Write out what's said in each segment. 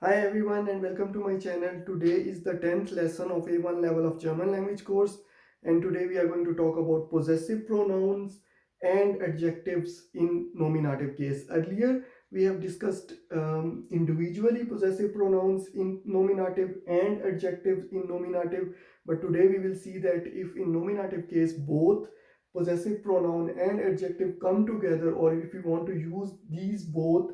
Hi everyone and welcome to my channel. Today is the 10th lesson of A1 level of German language course, and today we are going to talk about possessive pronouns and adjectives in nominative case. Earlier we have discussed individually possessive pronouns in nominative and adjectives in nominative, but today we will see that if in nominative case both possessive pronoun and adjective come together, or if you want to use these both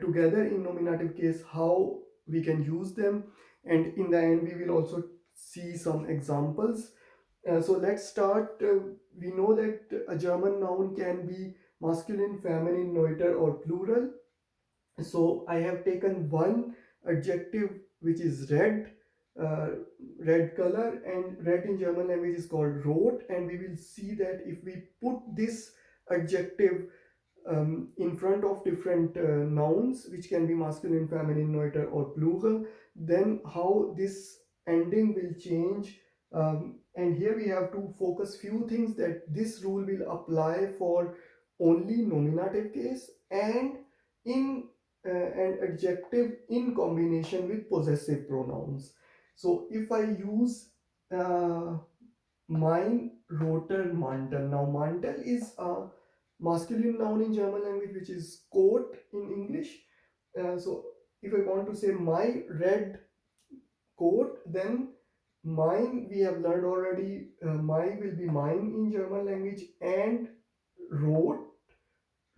together in nominative case, how we can use them, and in the end we will also see some examples. So let's start. We know that a German noun can be masculine, feminine, neuter, or plural. So I have taken one adjective which is red, uh, red color, and red in German language is called rot, and we will see that if we put this adjective in front of different nouns which can be masculine, feminine, neuter, or plural, then how this ending will change. And here we have to focus few things, that this rule will apply for only nominative case and in an adjective in combination with possessive pronouns. So if I use uh, mein roter Mantel. Now, Mantel is a masculine noun in German language, which is coat in English. So, if I want to say my red coat, then mine we have learned already. My will be mine in German language, and rot,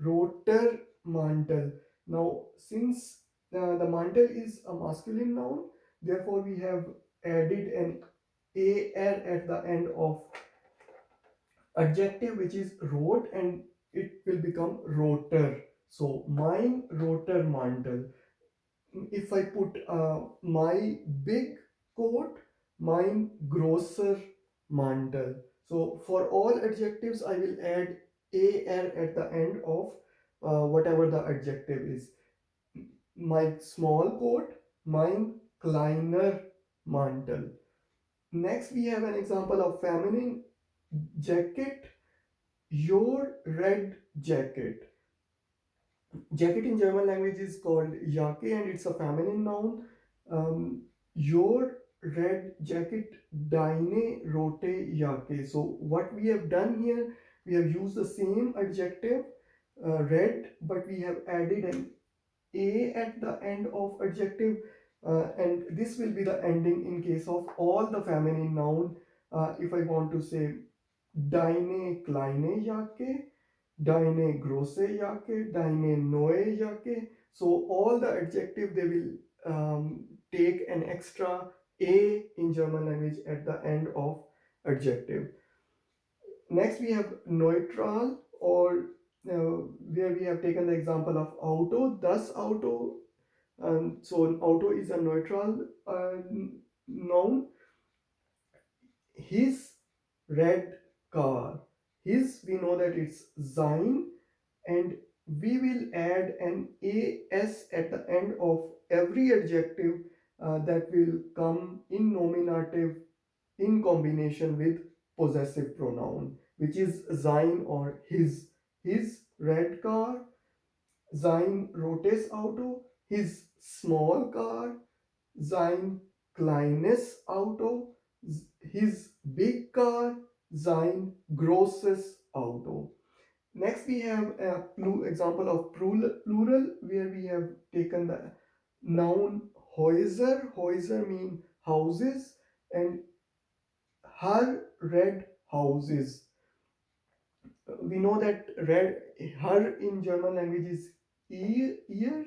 roter Mantel. Now, since the mantle is a masculine noun, therefore we have added an AR at the end of adjective, which is rot, and it will become rotor. So mein roter Mantel. If I put my big coat, mein großer Mantel. So for all adjectives I will add AR at the end of whatever the adjective is. My small coat, mein kleiner Mantel. Next we have an example of feminine jacket, your red jacket. Jacket in German language is called Jacke, and it's a feminine noun. Your red jacket, deine rote Jacke. So what we have done here, we have used the same adjective, red, but we have added an a at the end of adjective, and this will be the ending in case of all the feminine noun. If I want to say deine kleine Jacke, deine große Jacke, deine neue Jacke. So all the adjective they will take an extra a in German language at the end of adjective. Next we have neutral, or where we have taken the example of auto, das Auto. So an auto is a neutral noun. His red car. His, we know that it's sein, and we will add an as at the end of every adjective that will come in nominative in combination with possessive pronoun, which is sein or his. His red car, sein rotes Auto, his small car, sein kleines Auto, his big car, sein großes Auto. Next, we have a example of plural, where we have taken the noun Häuser. Häuser mean houses, and her red houses. We know that red, her in German language is ear,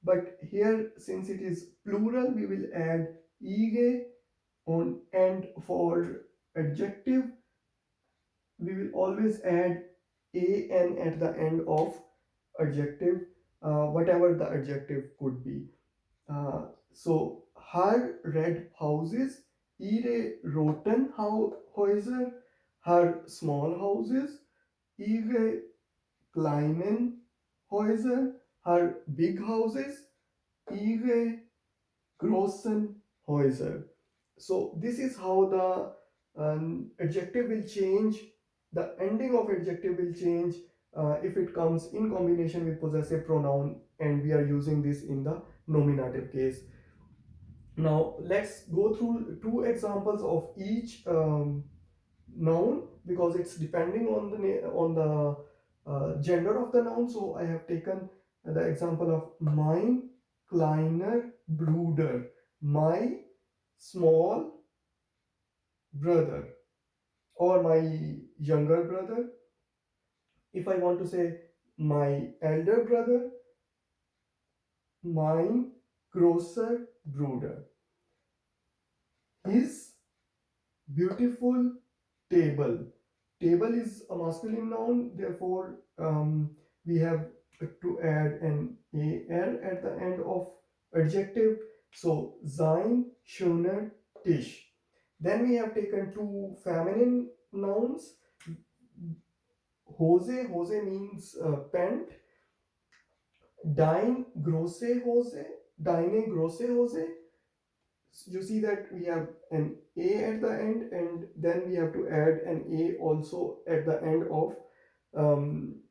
but here since it is plural, we will add ige on, and for adjective we will always add an at the end of adjective, whatever the adjective could be. So her red houses, ihre roten Häuser, her small houses, ihre kleinen Häuser, her big houses, ihre großen Häuser. So this is how the adjective will change. The ending of adjective will change if it comes in combination with possessive pronoun, and we are using this in the nominative case. Now let's go through two examples of each noun, because it's depending on the gender of the noun. So I have taken the example of mein kleiner Bruder, my small brother, or my younger brother. If I want to say my elder brother, mein großer Bruder, his beautiful table. Table is a masculine noun, therefore we have to add an er at the end of adjective. So sein schöner Tisch. Then we have taken two feminine nouns. Hose means pant. Deine große Hose. You see that we have an a at the end, and then we have to add an a also at the end of um,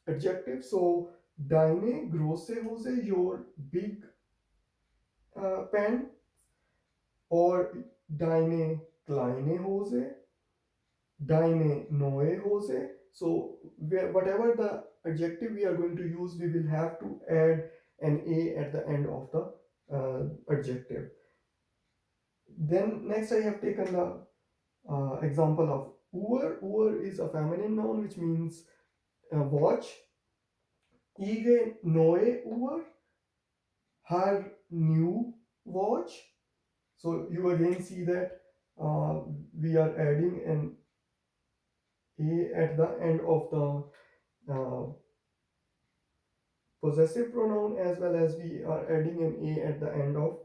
adjective. So deine große Hose, your big pant, or deine kleine Hose, deine neue Hose. So whatever the adjective we are going to use, we will have to add an a at the end of the adjective. Then next I have taken the example of Uhr. Uhr is a feminine noun which means watch. Ihre neue Uhr, her new watch. So you again see that we are adding an a at the end of the possessive pronoun, as well as we are adding an a at the end of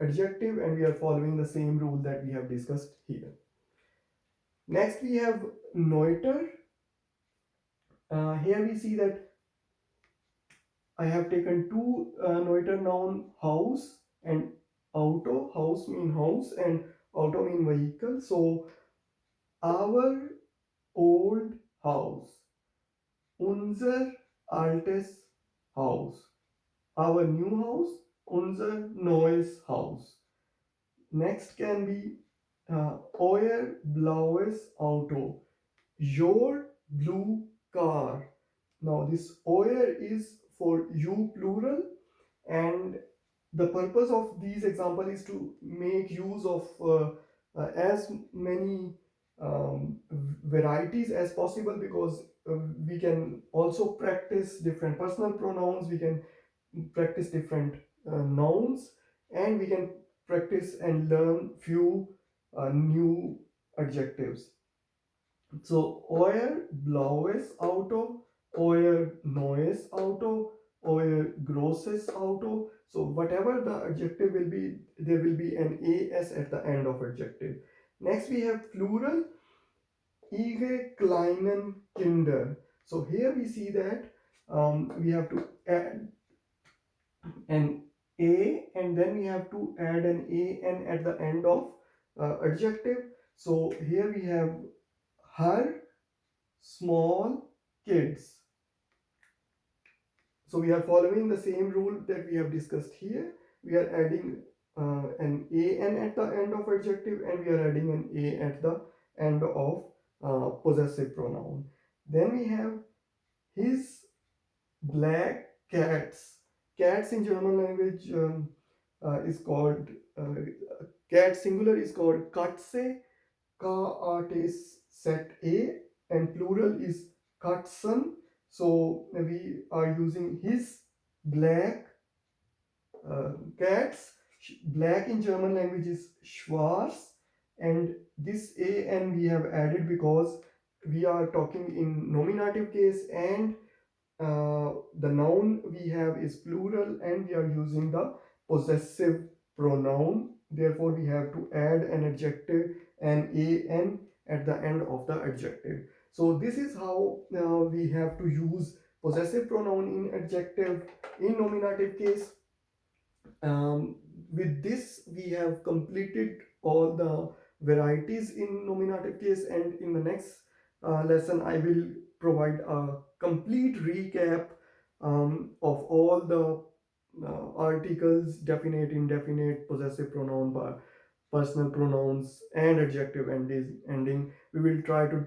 adjective, and we are following the same rule that we have discussed here. Next we have neuter. Here we see that I have taken two neuter noun, house and auto. House mean house and auto mean vehicle. So our old house, unser altes Haus. Our new house, unser neues Haus. Next can be euer blaues Auto, your blue car. Now this euer is for you plural, and the purpose of these example is to make use of as many varieties as possible, because we can also practice different personal pronouns, we can practice different nouns, and we can practice and learn few new adjectives. So euer blaues Auto, euer neues Auto, euer großes Auto. So whatever the adjective will be, there will be an as at the end of adjective. Next we have plural, ihre kleinen Kinder. So here we see that we have to add an a, and then we have to add an an at the end of adjective. So here we have her small kids. So we are following the same rule that we have discussed here. We are adding an an at the end of adjective, and we are adding an a at the end of possessive pronoun. Then we have his black cats. Cats in German language is called cat singular is called Katze, K-A-T-Z-E, and plural is Katzen. So we are using his black cats. Black in German language is Schwarz, and this an we have added because we are talking in nominative case, and the noun we have is plural, and we are using the possessive pronoun. Therefore, we have to add an adjective and an at the end of the adjective. So this is how we have to use possessive pronoun in adjective in nominative case. With this, we have completed all the varieties in nominative case, and in the next lesson, I will provide a complete recap of all the articles, definite, indefinite, possessive pronoun, personal pronouns, and adjective ending. We will try to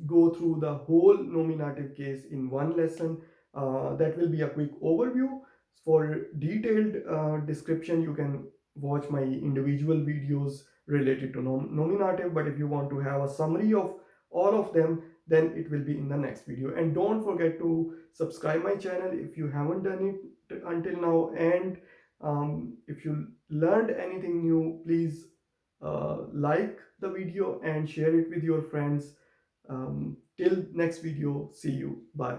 go through the whole nominative case in one lesson. That will be a quick overview. For detailed description, you can watch my individual videos related to nominative. But if you want to have a summary of all of them, then it will be in the next video. And don't forget to subscribe my channel if you haven't done it until now. And if you learned anything new, please like the video and share it with your friends. Till next video, see you. Bye.